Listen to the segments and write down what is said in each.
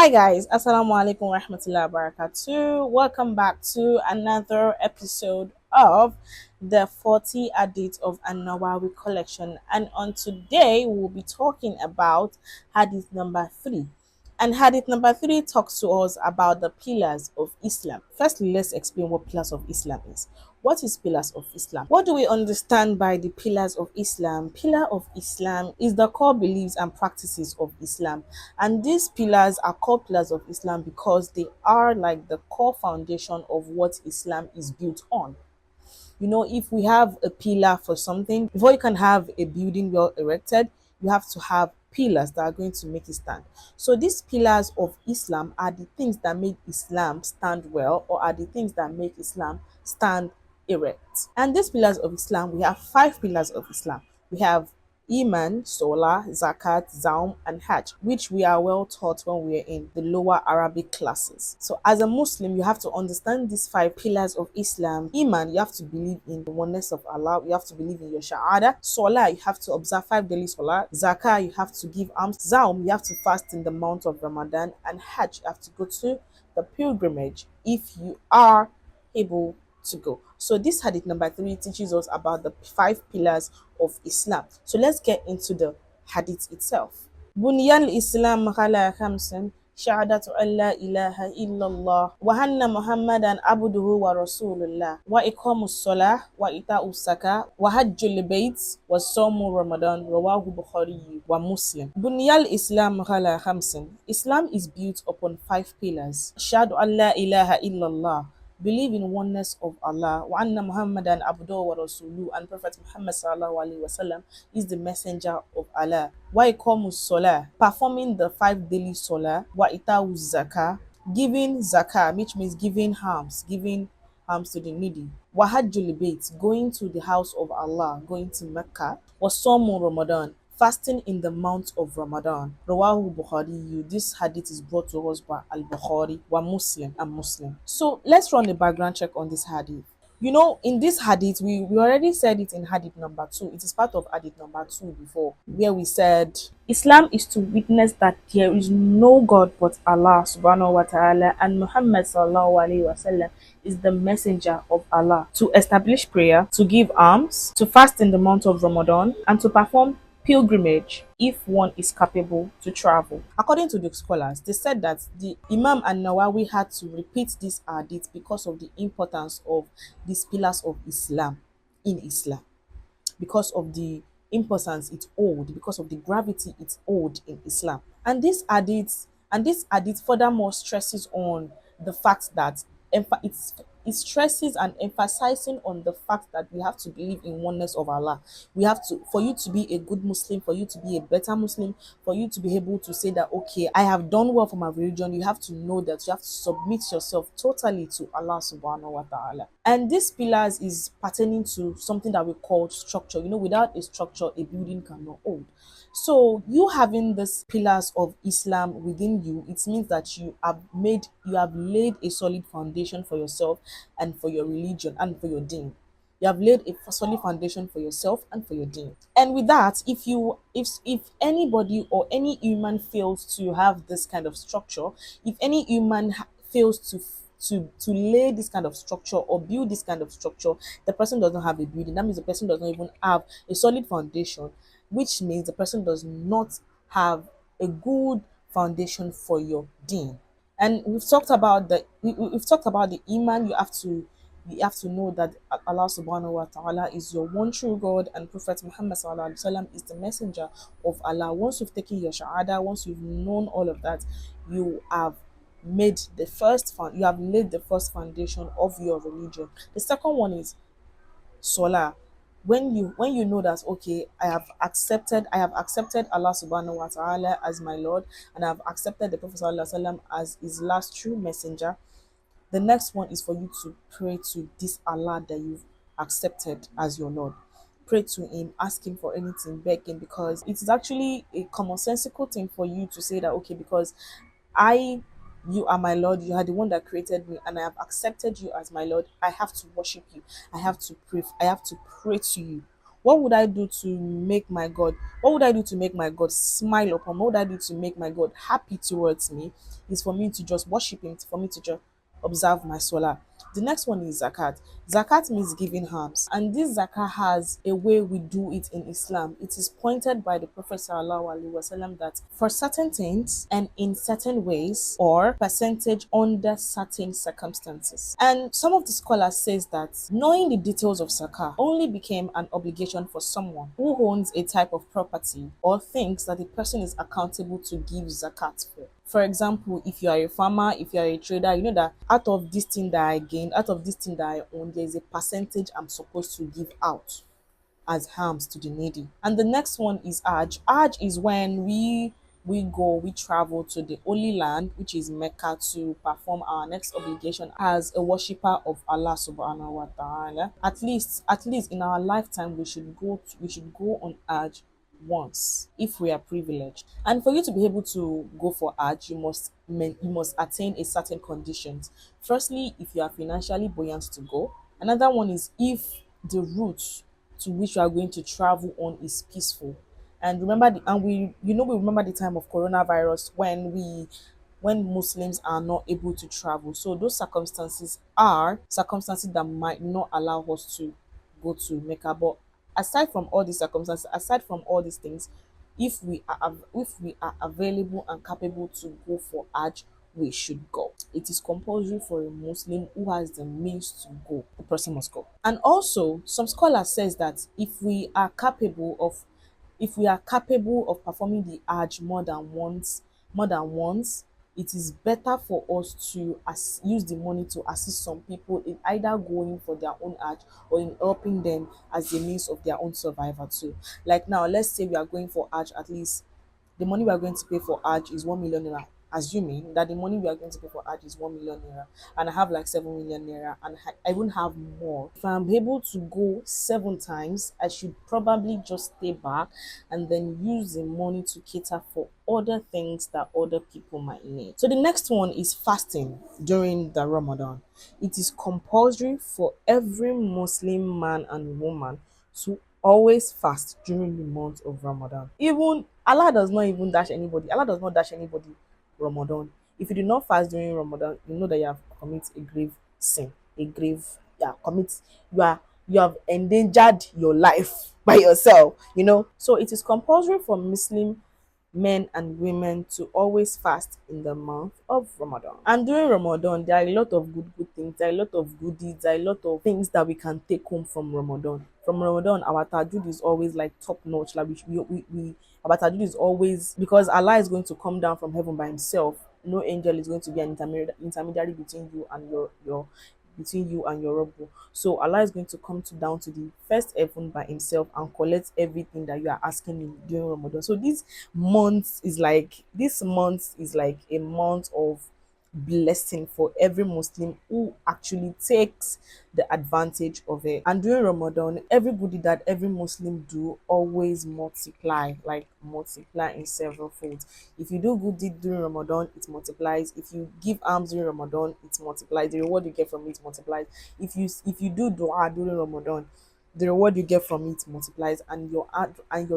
Hi guys, Assalamu alaikum wa rahmatullahi wa barakatuh. Welcome back to another episode of the 40 Hadith of An Nawawi Collection. And on today we'll be talking about Hadith number 3. And Hadith number 3 talks to us about the pillars of Islam. Firstly, let's explain what pillars of Islam is. What is pillars of Islam? What do we understand by the pillars of Islam? Pillar of Islam is the core beliefs and practices of Islam. And these pillars are called pillars of Islam because they are like the core foundation of what Islam is built on. You know, if we have a pillar for something, before you can have a building well erected, you have to have pillars that are going to make it stand. So these pillars of Islam are the things that make Islam stand well, or are the things that make Islam stand erect. And these pillars of Islam, we have 5 pillars of Islam. We have Iman, Salah, Zakat, Zaum, and Hajj, which we are well taught when we are in the lower Arabic classes. So as a Muslim, you have to understand these 5 pillars of Islam. Iman, you have to believe in the oneness of Allah. You have to believe in your Shahada. Salah, you have to observe 5 daily Salah. Zakah, you have to give alms. Zaum, you have to fast in the month of Ramadan. And Hajj, you have to go to the pilgrimage if you are able to go. So this hadith number 3 teaches us about the 5 pillars of Islam. So let's get into the hadith itself. Bunyan Islam ala khamsin shahadatu an la ilaha illallah wa anna muhammadan abduhu wa rasulullah wa iqamus salah wa ita'us zakah wa hajjul bait wa sawmu ramadan rawahu bukhari wa muslim. Bunyan Islam ala khamsin. Islam is built upon 5 pillars. Shahadu an la ilaha illallah, believe in oneness of Allah, wa anna Muhammadan abduhu wa rasuluhu, and Prophet Muhammad sallallahu alaihi wasallam is the messenger of Allah. Wa iqamus salah, performing the 5 daily salah. Wa ita'uz zakah, giving zakah, which means giving alms to the needy. Wa hajjul bait, going to the house of Allah, going to Mecca. Wa sawmu Ramadan, fasting in the month of Ramadan. Rawahu Bukhari. This hadith is brought to us by Al-Bukhari, wa Muslim, and Muslim. So let's run a background check on this hadith. You know, in this hadith, we already said it in hadith number 2. It is part of hadith number 2 before, where we said Islam is to witness that there is no God but Allah subhanahu wa ta'ala, and Muhammad sallallahu alaihi wasallam is the messenger of Allah, to establish prayer, to give alms, to fast in the month of Ramadan, and to perform pilgrimage if one is capable to travel. According to the scholars, they said that the Imam An Nawawi had to repeat this hadith because of the importance of these pillars of Islam in Islam, because of the importance it hold, because of the gravity it hold in Islam. And this hadith furthermore stresses on the fact that it stresses and emphasizing on the fact that we have to believe in oneness of Allah. We have to, for you to be a good Muslim, for you to be a better Muslim, for you to be able to say that, okay, I have done well for my religion, you have to know that you have to submit yourself totally to Allah subhanahu wa ta'ala. And these pillars is pertaining to something that we call structure. You know, without a structure, a building cannot hold. So you having these pillars of Islam within you, it means that you have laid a solid foundation for yourself and for your religion and for your deen. You have laid a solid foundation for yourself and for your deen. And with that, if anybody or any human fails to have this kind of structure, if any human fails to lay this kind of structure or build this kind of structure, the person does not have a building. That means the person does not even have a solid foundation, which means the person does not have a good foundation for your deen. And we've talked about the iman. You have to know that Allah subhanahu wa ta'ala is your one true God, and Prophet Muhammad sallallahu alaihi wasallam is the messenger of Allah. Once you've taken your shahada, once you've known all of that, you have you have laid the first foundation of your religion. The second one is Salah. When you know that, okay, I have accepted Allah subhanahu wa ta'ala as my Lord, and I have accepted the Prophet sallallahu alaihi wasallam as his last true messenger, the next one is for you to pray to this Allah that you've accepted as your Lord. Pray to him, ask him for anything, beg him, because it is actually a commonsensical thing for you to say that, okay, because you are my Lord, you are the one that created me, and I have accepted you as my Lord, I have to worship you, I have to pray to you. What would I do to make my God? What would I do to make my God smile upon? What would I do to make my God happy towards me? Is for me to just worship Him, for me to just observe my solar. The next one is zakat. Zakat means giving alms, and this zakat has a way we do it in Islam. It is pointed by the Prophet sallallahu alaihi wasallam that for certain things and in certain ways or percentage under certain circumstances. And some of the scholars says that knowing the details of zakat only became an obligation for someone who owns a type of property or things that the person is accountable to give zakat for. For example, if you are a farmer, if you are a trader, you know that out of this thing that I gained, out of this thing that I own, there is a percentage I'm supposed to give out as harms to the needy. And the next one is Hajj. Hajj is when we travel to the Holy Land, which is Mecca, to perform our next obligation as a worshipper of Allah subhanahu wa ta'ala. At least in our lifetime we should go on Hajj once if we are privileged. And for you to be able to go for Hajj, you must attain a certain conditions. Firstly, if you are financially buoyant to go. Another one is if the route to which you are going to travel on is peaceful. And remember we remember the time of coronavirus when Muslims are not able to travel. So those circumstances are circumstances that might not allow us to go to Mecca. But aside from all these circumstances, aside from all these things, if we are available and capable to go for Hajj, we should go. It is compulsory for a Muslim who has the means to go. The person must go. And also, some scholars says that if we are capable of performing the Hajj more than once, it is better for us to use the money to assist some people in either going for their own Hajj or in helping them as a means of their own survival too. Like now, let's say we are going for Hajj, at least the money we are going to pay for Hajj is 1 million naira. Assuming that the money we are going to pay for Hajj is 1 million naira, and I have like 7 million naira, and I won't have more. If I'm able to go 7 times, I should probably just stay back and then use the money to cater for other things that other people might need. So the next one is fasting during the Ramadan. It is compulsory for every Muslim man and woman to always fast during the month of Ramadan. Even Allah does not even dash anybody. Allah does not dash anybody Ramadan. If you do not fast during Ramadan, you know that you have committed a grave sin, a grave you are you have endangered your life by yourself. So it is compulsory for Muslim men and women to always fast in the month of Ramadan. And during Ramadan, there are a lot of good things, there are a lot of goodies, there are a lot of things that we can take home from Ramadan. From Ramadan, our tajud is always like top notch. Like we our tajud is always, because Allah is going to come down from heaven by Himself. No angel is going to be an intermediary between you and your Rabb. So Allah is going to come down to the first heaven by Himself and collect everything that you are asking Him during Ramadan. So this month is like a month of blessing for every Muslim who actually takes the advantage of it. And during Ramadan, every goodie that every Muslim do always multiply in several folds. If you do good deed during Ramadan, it multiplies. If you give alms during Ramadan, it multiplies. The reward you get from it multiplies. If you do dua during Ramadan, the reward you get from it multiplies, and your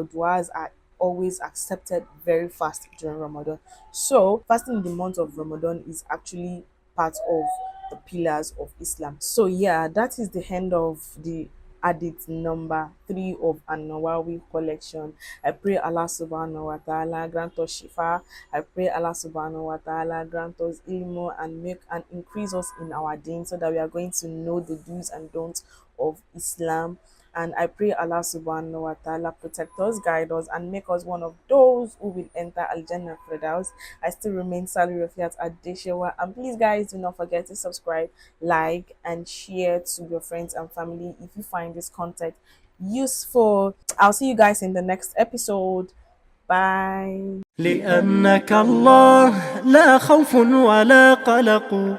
duas are always accepted very fast during Ramadan. So fasting in the month of Ramadan is actually part of the pillars of Islam. So yeah, that is the end of the Hadith number 3 of An Nawawi Collection. I pray Allah subhanahu wa ta'ala grant us shifa. I pray Allah subhanahu wa ta'ala grant us ilmu and make and increase us in our deen, so that we are going to know the do's and don'ts of Islam. And I pray Allah subhanahu wa ta'ala protect us, guide us, and make us one of those who will enter Al Jannah Firdaus. I still remain Sally Rafiat Adeshewa. And please, guys, do not forget to subscribe, like, and share to your friends and family if you find this content useful. I'll see you guys in the next episode. Bye. لأنك الله لا خوف ولا قلق